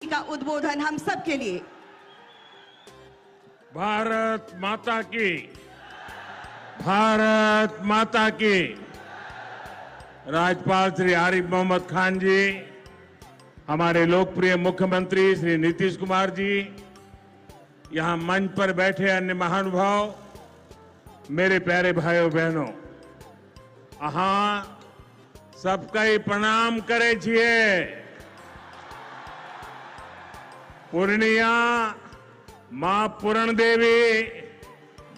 का उद्बोधन हम सब के लिए। भारत माता की, भारत माता की। राज्यपाल श्री आरिफ मोहम्मद खान जी, हमारे लोकप्रिय मुख्यमंत्री श्री नीतीश कुमार जी, यहां मंच पर बैठे अन्य महानुभाव, मेरे प्यारे भाइयों बहनों, अहाँ सबका ही प्रणाम करे छिए। पूर्णिया मां पूरण देवी,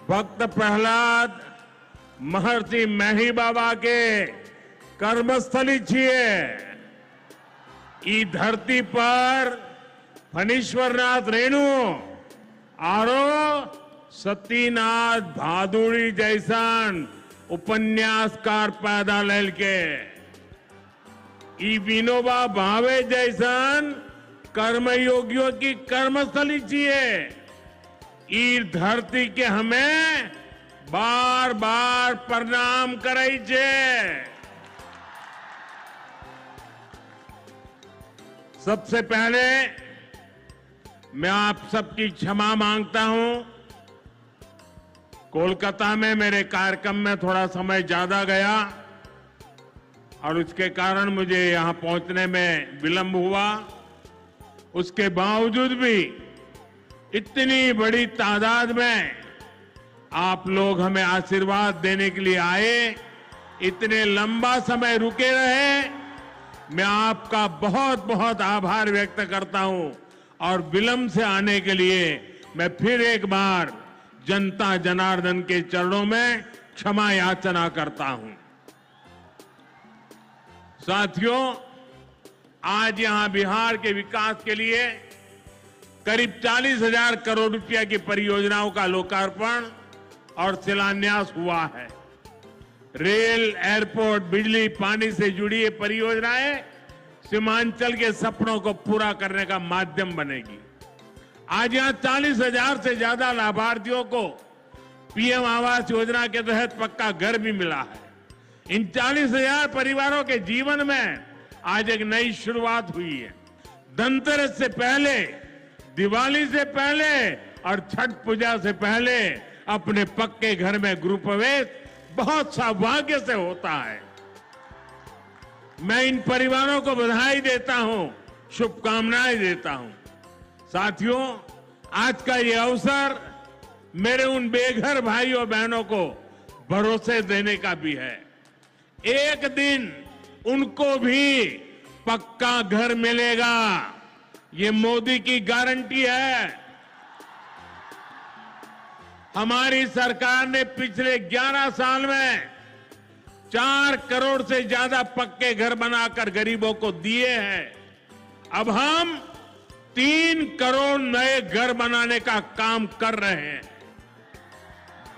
भक्त प्रहलाद, महर्षि मेही बाबा के कर्मस्थली छिए। ई धरती पर फणीश्वरनाथ रेणु आरो सतीनाथ भादुड़ी जैसन उपन्यासकार पैदा लेल के, ई विनोबा भावे जैसन कर्मयोगियों की कर्मस्थली छिए। ई धरती के हमें बार बार प्रणाम करे छे। सबसे पहले मैं आप सबकी क्षमा मांगता हूं। कोलकाता में मेरे कार्यक्रम में थोड़ा समय ज्यादा गया और उसके कारण मुझे यहां पहुंचने में विलंब हुआ। उसके बावजूद भी इतनी बड़ी तादाद में आप लोग हमें आशीर्वाद देने के लिए आए, इतने लंबा समय रुके रहे, मैं आपका बहुत बहुत आभार व्यक्त करता हूं। और विलंब से आने के लिए मैं फिर एक बार जनता जनार्दन के चरणों में क्षमा याचना करता हूं। साथियों, आज यहां बिहार के विकास के लिए करीब 40,000 करोड़ रुपया की परियोजनाओं का लोकार्पण और शिलान्यास हुआ है। रेल, एयरपोर्ट, बिजली, पानी से जुड़ी ये परियोजनाएं सीमांचल के सपनों को पूरा करने का माध्यम बनेगी। आज यहां 40,000 से ज्यादा लाभार्थियों को पीएम आवास योजना के तहत पक्का घर भी मिला है। इन 40,000 परिवारों के जीवन में आज एक नई शुरुआत हुई है। धनतेरस से पहले, दिवाली से पहले और छठ पूजा से पहले अपने पक्के घर में गृह प्रवेश बहुत सौभाग्य से होता है। मैं इन परिवारों को बधाई देता हूं, शुभकामनाएं देता हूं। साथियों, आज का ये अवसर मेरे उन बेघर भाइयों बहनों को भरोसे देने का भी है। एक दिन उनको भी पक्का घर मिलेगा, ये मोदी की गारंटी है। हमारी सरकार ने पिछले 11 साल में 4 करोड़ से ज्यादा पक्के घर बनाकर गरीबों को दिए हैं। अब हम 3 करोड़ नए घर बनाने का काम कर रहे हैं।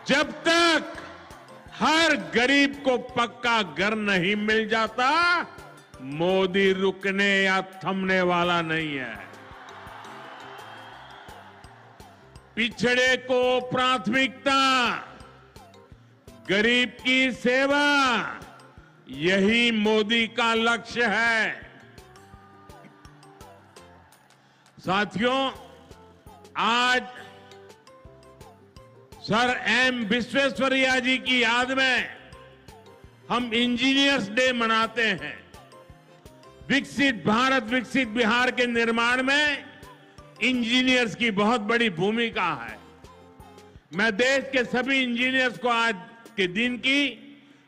जब तक हर गरीब को पक्का घर नहीं मिल जाता, मोदी रुकने या थमने वाला नहीं है। पिछड़े को प्राथमिकता, गरीब की सेवा, यही मोदी का लक्ष्य है। साथियों, आज सर एम विश्वेश्वरैया जी की याद में हम इंजीनियर्स डे मनाते हैं। विकसित भारत, विकसित बिहार के निर्माण में इंजीनियर्स की बहुत बड़ी भूमिका है। मैं देश के सभी इंजीनियर्स को आज के दिन की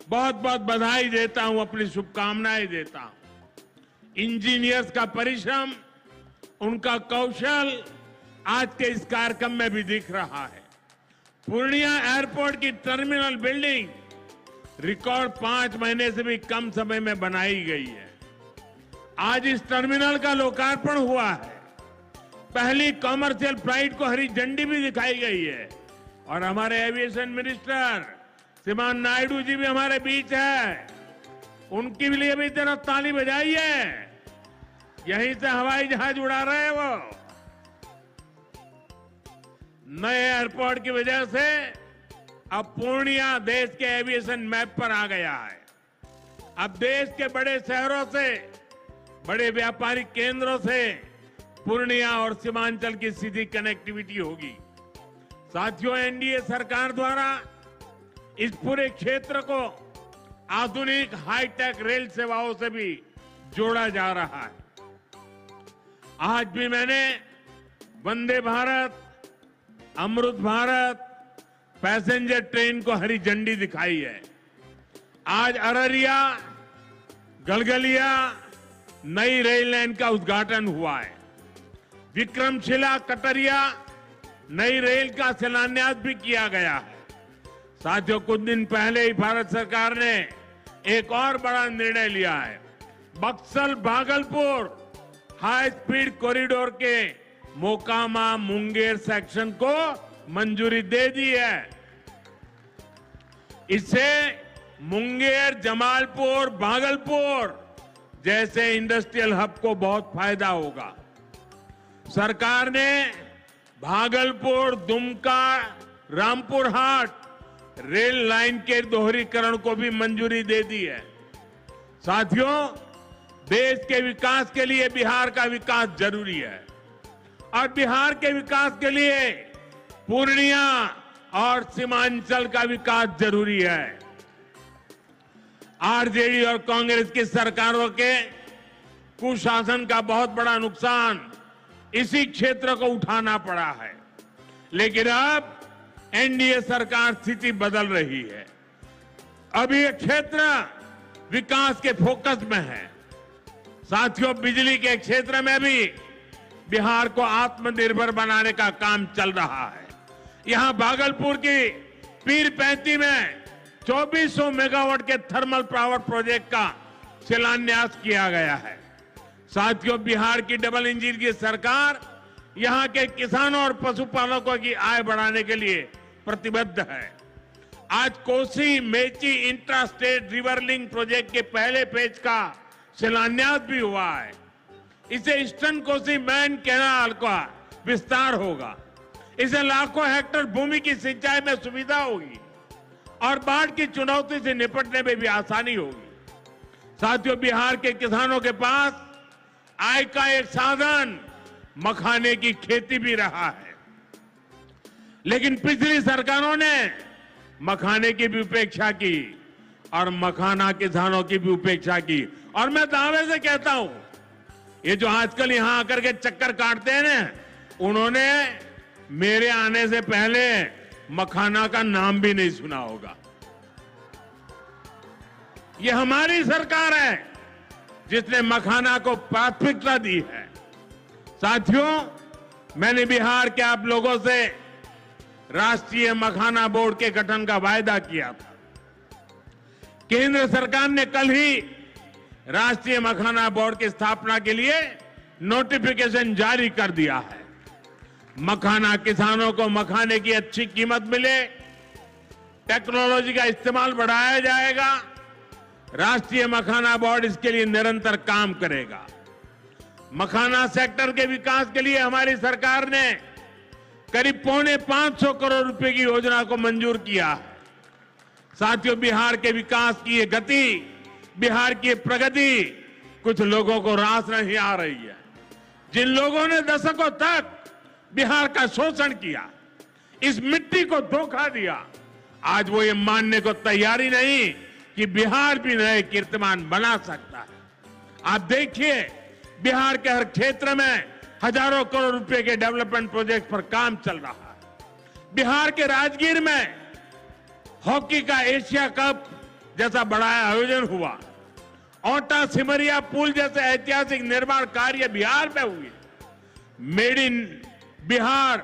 बहुत बहुत बधाई देता हूं, अपनी शुभकामनाएं देता हूं। इंजीनियर्स का परिश्रम, उनका कौशल आज के इस कार्यक्रम में भी दिख रहा है। पूर्णिया एयरपोर्ट की टर्मिनल बिल्डिंग रिकॉर्ड 5 महीने से भी कम समय में बनाई गई है। आज इस टर्मिनल का लोकार्पण हुआ है। पहली कॉमर्शियल फ्लाइट को हरी झंडी भी दिखाई गई है। और हमारे एविएशन मिनिस्टर श्रीमान नायडू जी भी हमारे बीच है। उनके लिए भी जरा ताली बजाइए। यहीं से हवाई जहाज उड़ा रहे हैं वो। नए एयरपोर्ट की वजह से अब पूर्णिया देश के एविएशन मैप पर आ गया है। अब देश के बड़े शहरों से, बड़े व्यापारिक केंद्रों से पूर्णिया और सीमांचल की सीधी कनेक्टिविटी होगी। साथियों, एनडीए सरकार द्वारा इस पूरे क्षेत्र को आधुनिक हाईटेक रेल सेवाओं से भी जोड़ा जा रहा है। आज भी मैंने वंदे भारत, अमृत भारत पैसेंजर ट्रेन को हरी झंडी दिखाई है। आज अररिया गलगलिया नई रेल लाइन का उद्घाटन हुआ है। विक्रमशिला कटरिया नई रेल का शिलान्यास भी किया गया है। साथियों, कुछ दिन पहले ही भारत सरकार ने एक और बड़ा निर्णय लिया है। Buxar Bhagalpur high speed corridor के मोकामा मुंगेर सेक्शन को मंजूरी दे दी है। इससे मुंगेर, जमालपुर, भागलपुर जैसे इंडस्ट्रियल हब को बहुत फायदा होगा। सरकार ने भागलपुर, दुमका, रामपुर हाट रेल लाइन के दोहरीकरण को भी मंजूरी दे दी है। साथियों, देश के विकास के लिए बिहार का विकास जरूरी है और बिहार के विकास के लिए पूर्णिया और सीमांचल का विकास जरूरी है। आरजेडी और कांग्रेस की सरकारों के कुशासन का बहुत बड़ा नुकसान इसी क्षेत्र को उठाना पड़ा है, लेकिन अब एनडीए सरकार स्थिति बदल रही है। अब ये क्षेत्र विकास के फोकस में है। साथियों, बिजली के क्षेत्र में भी बिहार को आत्मनिर्भर बनाने का काम चल रहा है। यहां भागलपुर की पीरपैंती में 2400 मेगावाट के थर्मल पावर प्रोजेक्ट का शिलान्यास किया गया है। साथियों, बिहार की डबल इंजन की सरकार यहां के किसानों और पशुपालकों की आय बढ़ाने के लिए प्रतिबद्ध है। आज Kosi Mechi intra state river link project के पहले फेज का शिलान्यास भी हुआ है। इसे ईस्टर्न कोसी मेन कैनाल का विस्तार होगा। इसे लाखों हेक्टेयर भूमि की सिंचाई में सुविधा होगी और बाढ़ की चुनौती से निपटने में भी आसानी होगी। साथियों, बिहार के किसानों के पास आय का एक साधन मखाने की खेती भी रहा है, लेकिन पिछली सरकारों ने मखाने की भी उपेक्षा की और मखाना किसानों की भी उपेक्षा की। और मैं दावे से कहता हूं, ये जो आजकल यहां आकर के चक्कर काटते हैं ना, उन्होंने मेरे आने से पहले मखाना का नाम भी नहीं सुना होगा। ये हमारी सरकार है जिसने मखाना को प्राथमिकता दी है। साथियों, मैंने बिहार के आप लोगों से राष्ट्रीय मखाना बोर्ड के गठन का वायदा किया था। केंद्र सरकार ने कल ही राष्ट्रीय मखाना बोर्ड की स्थापना के लिए नोटिफिकेशन जारी कर दिया है। मखाना किसानों को मखाने की अच्छी कीमत मिले, टेक्नोलॉजी का इस्तेमाल बढ़ाया जाएगा। राष्ट्रीय मखाना बोर्ड इसके लिए निरंतर काम करेगा। मखाना सेक्टर के विकास के लिए हमारी सरकार ने करीब 550 करोड़ रुपए की योजना को मंजूर किया है। साथियों, बिहार के विकास की ये गति, बिहार की ये प्रगति कुछ लोगों को रास नहीं आ रही है। जिन लोगों ने दशकों तक बिहार का शोषण किया, इस मिट्टी को धोखा दिया, आज वो ये मानने को तैयारी नहीं कि बिहार भी नए कीर्तिमान बना सकता है। आप देखिए, बिहार के हर क्षेत्र में हजारों करोड़ रुपए के डेवलपमेंट प्रोजेक्ट पर काम चल रहा है। बिहार के राजगीर में हॉकी का एशिया कप जैसा बड़ा आयोजन हुआ। ओटा सिमरिया पुल जैसे ऐतिहासिक निर्माण कार्य बिहार में हुए। Made in Bihar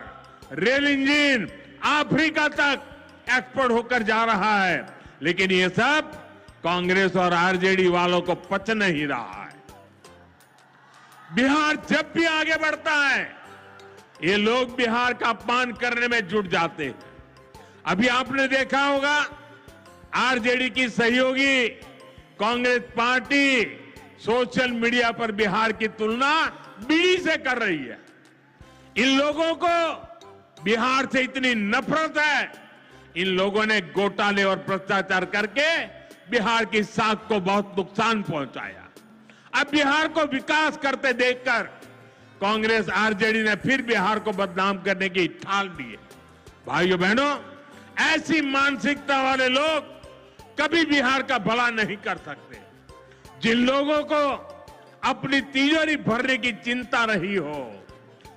rail engine Africa तक एक्सपोर्ट होकर जा रहा है, लेकिन ये सब कांग्रेस और आरजेडी वालों को पच नहीं रहा है। बिहार जब भी आगे बढ़ता है, ये लोग बिहार का अपमान करने में जुट जाते हैं। अभी आपने देखा होगा, आरजेडी की सहयोगी कांग्रेस पार्टी सोशल मीडिया पर बिहार की तुलना बीड़ी से कर रही है। इन लोगों को बिहार से इतनी नफरत है, इन लोगों ने घोटाले और भ्रष्टाचार करके बिहार की साख को बहुत नुकसान पहुंचाया। अब बिहार को विकास करते देखकर कांग्रेस आरजेडी ने फिर बिहार को बदनाम करने की ठान ली है। भाइयों बहनों, ऐसी मानसिकता वाले लोग कभी बिहार का भला नहीं कर सकते। जिन लोगों को अपनी तिजोरी भरने की चिंता रही हो,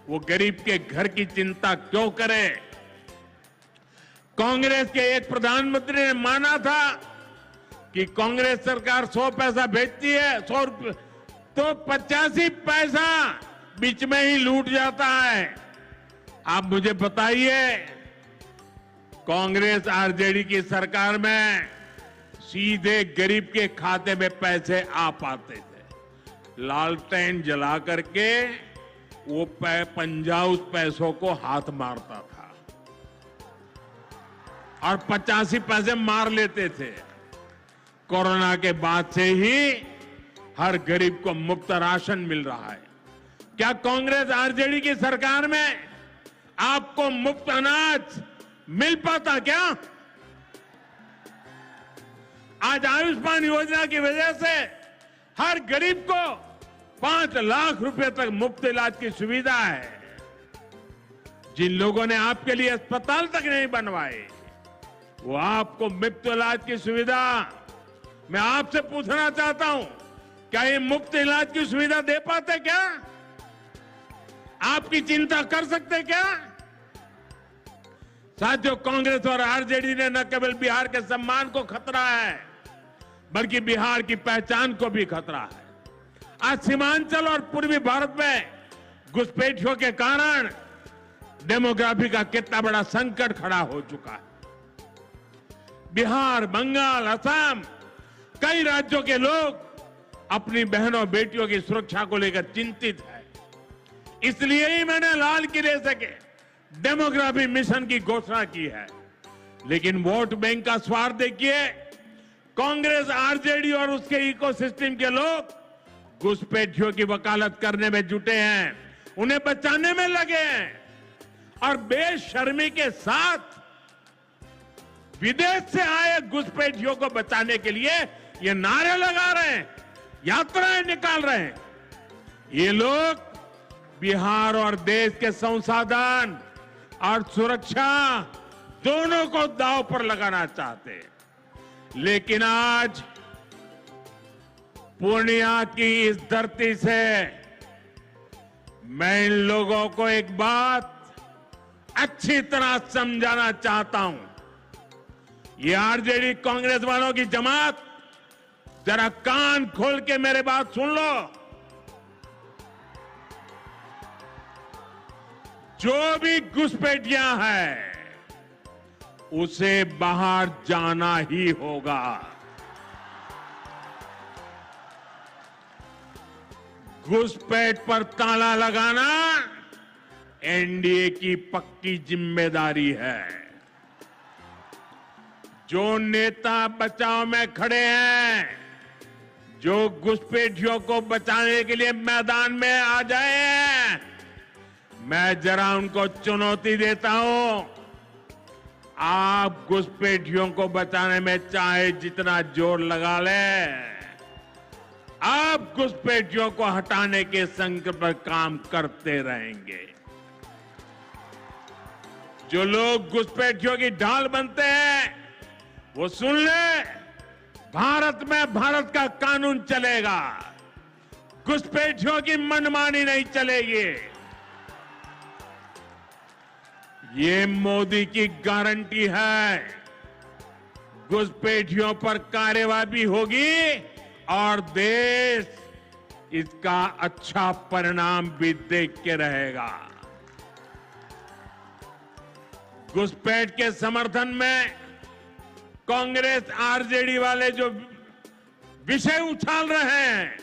वो गरीब के घर की चिंता क्यों करे? कांग्रेस के एक प्रधानमंत्री ने माना था कि कांग्रेस सरकार 100 पैसा भेजती है, 100 रुपये तो 85 पैसा बीच में ही लूट जाता है। आप मुझे बताइए, कांग्रेस आरजेडी की सरकार में सीधे गरीब के खाते में पैसे आ पाते थे। लालटेन जला करके वो पंजा उस पैसों को हाथ मारता था और 85 पैसे मार लेते थे। कोरोना के बाद से ही हर गरीब को मुफ्त राशन मिल रहा है। क्या कांग्रेस आरजेडी की सरकार में आपको मुफ्त अनाज मिल पाता क्या? आज आयुष्मान योजना की वजह से हर गरीब को 5 लाख रुपए तक मुफ्त इलाज की सुविधा है। जिन लोगों ने आपके लिए अस्पताल तक नहीं बनवाए, वो आपको मुफ्त इलाज की सुविधा, मैं आपसे पूछना चाहता हूं, क्या ये मुफ्त इलाज की सुविधा दे पाते क्या? आपकी चिंता कर सकते क्या? साथियों, कांग्रेस और आरजेडी ने न केवल बिहार के सम्मान को खतरा है, बल्कि बिहार की पहचान को भी खतरा है। आज सीमांचल और पूर्वी भारत में घुसपैठियों के कारण डेमोग्राफी का कितना बड़ा संकट खड़ा हो चुका है। बिहार, बंगाल, असम, कई राज्यों के लोग अपनी बहनों बेटियों की सुरक्षा को लेकर चिंतित है। इसलिए ही मैंने लाल किले से के डेमोग्राफी मिशन की घोषणा की है। लेकिन वोट बैंक का स्वार्थ देखिए, कांग्रेस, आरजेडी और उसके इकोसिस्टम के लोग घुसपैठियों की वकालत करने में जुटे हैं, उन्हें बचाने में लगे हैं और बेशर्मी के साथ विदेश से आए घुसपैठियों को बचाने के लिए ये नारे लगा रहे हैं, यात्राएं निकाल रहे हैं। ये लोग बिहार और देश के संसाधन और सुरक्षा दोनों को दांव पर लगाना चाहते हैं। लेकिन आज पूर्णिया की इस धरती से मैं इन लोगों को एक बात अच्छी तरह समझाना चाहता हूं। ये आरजेडी कांग्रेस वालों की जमात, जरा कान खोल के मेरे बात सुन लो। जो भी घुसपैठियां हैं, उसे बाहर जाना ही होगा। घुसपैठ पर ताला लगाना एनडीए की पक्की जिम्मेदारी है। जो नेता बचाव में खड़े हैं, जो घुसपैठियों को बचाने के लिए मैदान में आ जाए हैं, मैं जरा उनको चुनौती देता हूं। आप घुसपैठियों को बचाने में चाहे जितना जोर लगा लें, आप घुसपैठियों को हटाने के संकल्प पर काम करते रहेंगे। जो लोग घुसपैठियों की ढाल बनते हैं, वो सुन ले, भारत में भारत का कानून चलेगा, घुसपैठियों की मनमानी नहीं चलेगी। ये मोदी की गारंटी है। घुसपैठियों पर कार्रवाई होगी और देश इसका अच्छा परिणाम भी देख के रहेगा। घुसपैठ के समर्थन में कांग्रेस, आरजेडी वाले जो विषय उछाल रहे हैं,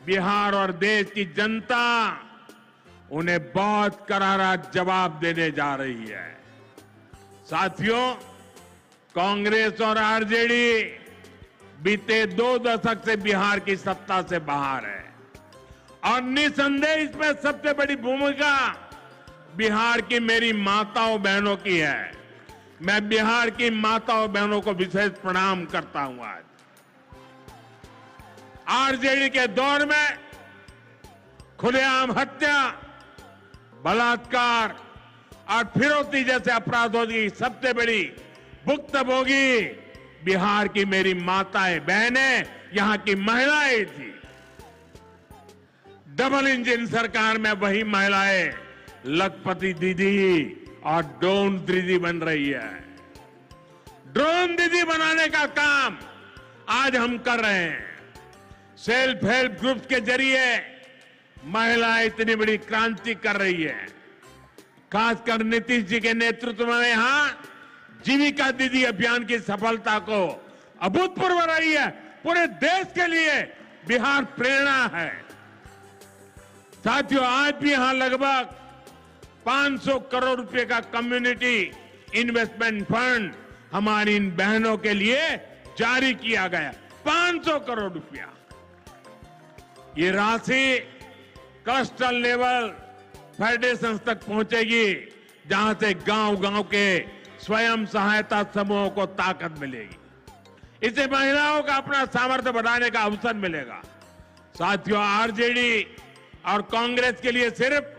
बिहार और देश की जनता उन्हें बहुत करारा जवाब देने जा रही है। साथियों, कांग्रेस और आरजेडी बीते 2 दशक से बिहार की सत्ता से बाहर है और निसंदेह इसमें सबसे बड़ी भूमिका बिहार की मेरी माताओं बहनों की है। मैं बिहार की माताओं बहनों को विशेष प्रणाम करता हूं। आज आरजेडी के दौर में खुलेआम हत्या, बलात्कार और फिरौती जैसे अपराधों की सबसे बड़ी भुक्तभोगी बिहार की मेरी माताएं, बहनें, यहां की महिलाएं थी। डबल इंजन सरकार में वही महिलाएं लखपति दीदी और ड्रोन दीदी बन रही है। ड्रोन दीदी बनाने का काम आज हम कर रहे हैं। सेल्फ हेल्प ग्रुप के जरिए महिलाएं इतनी बड़ी क्रांति कर रही है। खासकर नीतीश जी के नेतृत्व में यहां जीविका दीदी अभियान की सफलता को अभूतपूर्व रही है। पूरे देश के लिए बिहार प्रेरणा है। साथियों, आज भी यहां लगभग 500 करोड़ रुपए का कम्युनिटी इन्वेस्टमेंट फंड हमारी इन बहनों के लिए जारी किया गया। 500 करोड़ रुपया। ये राशि क्लस्टर लेवल फेडरेशन तक पहुंचेगी, जहां से गांव-गांव के स्वयं सहायता समूहों को ताकत मिलेगी। इससे महिलाओं का अपना सामर्थ्य बढ़ाने का अवसर मिलेगा। साथियों, आरजेडी और कांग्रेस के लिए सिर्फ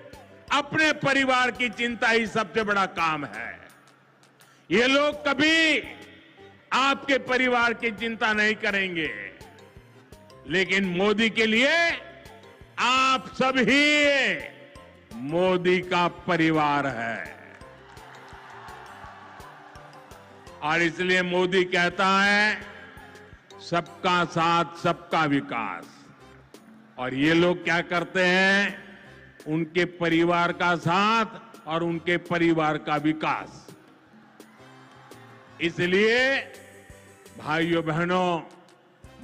अपने परिवार की चिंता ही सबसे बड़ा काम है। ये लोग कभी आपके परिवार की चिंता नहीं करेंगे, लेकिन मोदी के लिए आप सभी मोदी का परिवार है। और इसलिए मोदी कहता है, सबका साथ सबका विकास। और ये लोग क्या करते हैं? उनके परिवार का साथ और उनके परिवार का विकास। इसलिए भाइयों बहनों,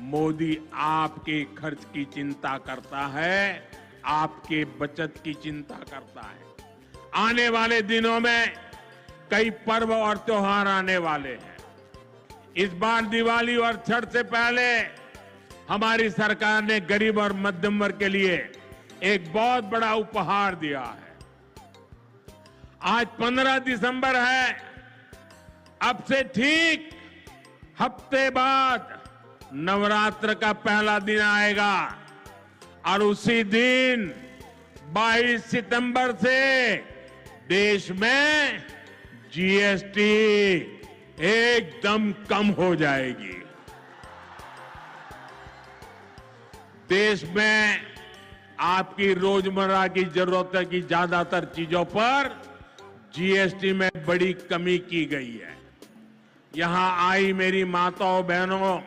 मोदी आपके खर्च की चिंता करता है, आपके बचत की चिंता करता है। आने वाले दिनों में कई पर्व और त्योहार आने वाले हैं। इस बार दिवाली और छठ से पहले हमारी सरकार ने गरीब और मध्यम वर्ग के लिए एक बहुत बड़ा उपहार दिया है। आज 15 दिसंबर है। अब से ठीक हफ्ते बाद नवरात्र का पहला दिन आएगा और उसी दिन 22 सितंबर से देश में जीएसटी एकदम कम हो जाएगी। देश में आपकी रोजमर्रा की जरूरत की ज्यादातर चीजों पर जीएसटी में बड़ी कमी की गई है। यहां आई मेरी माताओं बहनों,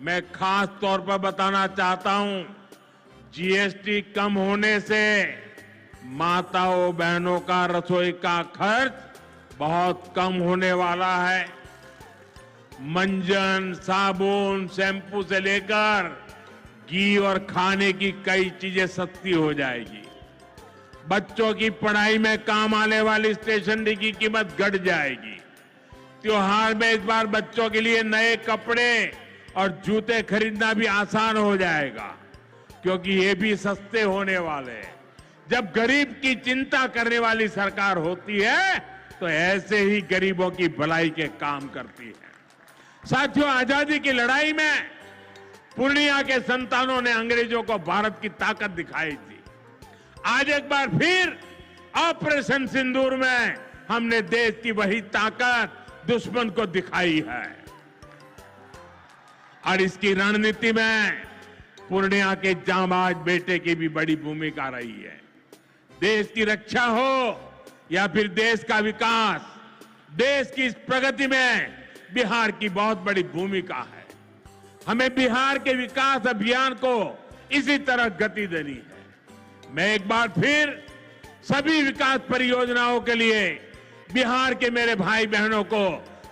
मैं खास तौर पर बताना चाहता हूं, जीएसटी कम होने से माताओं बहनों का रसोई का खर्च बहुत कम होने वाला है। मंजन, साबुन, शैम्पू से लेकर घी और खाने की कई चीजें सस्ती हो जाएगी। बच्चों की पढ़ाई में काम आने वाली स्टेशनरी की कीमत घट जाएगी। त्योहार में इस बार बच्चों के लिए नए कपड़े और जूते खरीदना भी आसान हो जाएगा, क्योंकि ये भी सस्ते होने वाले हैं। जब गरीब की चिंता करने वाली सरकार होती है, तो ऐसे ही गरीबों की भलाई के काम करती है। साथियों, आजादी की लड़ाई में पूर्णिया के संतानों ने अंग्रेजों को भारत की ताकत दिखाई थी। आज एक बार फिर ऑपरेशन सिंदूर में हमने देश की वही ताकत दुश्मन को दिखाई है। और इसकी रणनीति में पूर्णिया के जांबाज बेटे की भी बड़ी भूमिका रही है। देश की रक्षा हो या फिर देश का विकास, देश की इस प्रगति में बिहार की बहुत बड़ी भूमिका है। हमें बिहार के विकास अभियान को इसी तरह गति देनी है। मैं एक बार फिर सभी विकास परियोजनाओं के लिए बिहार के मेरे भाई बहनों को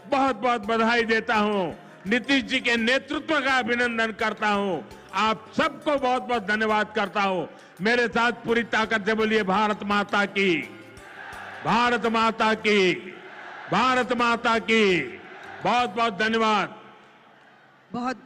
बहुत बहुत बधाई देता हूं। नीतीश जी के नेतृत्व का अभिनंदन करता हूं। आप सबको बहुत बहुत धन्यवाद करता हूं। मेरे साथ पूरी ताकत से बोलिए, भारत माता की, भारत माता की, भारत माता की। बहुत बहुत धन्यवाद। बहुत